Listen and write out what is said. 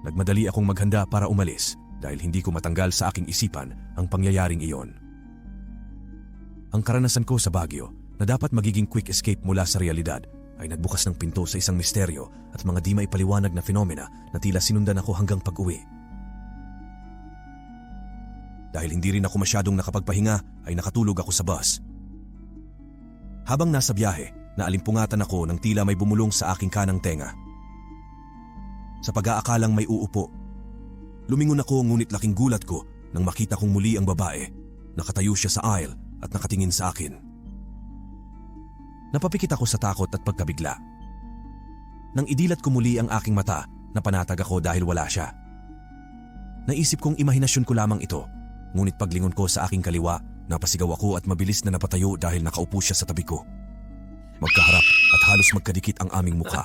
Nagmadali akong maghanda para umalis dahil hindi ko matanggal sa aking isipan ang pangyayaring iyon. Ang karanasan ko sa Baguio na dapat magiging quick escape mula sa realidad ay nagbukas ng pinto sa isang misteryo at mga di maipaliwanag na fenomena na tila sinundan ako hanggang pag-uwi. Dahil hindi rin ako masyadong nakapagpahinga ay nakatulog ako sa bus. Habang nasa biyahe, naalimpungatan ako ng tila may bumulong sa aking kanang tenga. Sa pag-aakalang may uupo, lumingon ako ngunit laking gulat ko nang makita kong muli ang babae. Nakatayo siya sa aisle at nakatingin sa akin. Napapikit ako sa takot at pagkabigla. Nang idilat ko muli ang aking mata, napanatag ako dahil wala siya. Naisip kong imahinasyon ko lamang ito, ngunit paglingon ko sa aking kaliwa, napasigaw ako at mabilis na napatayo dahil nakaupo siya sa tabi ko. Magkaharap at halos magkadikit ang aming mukha.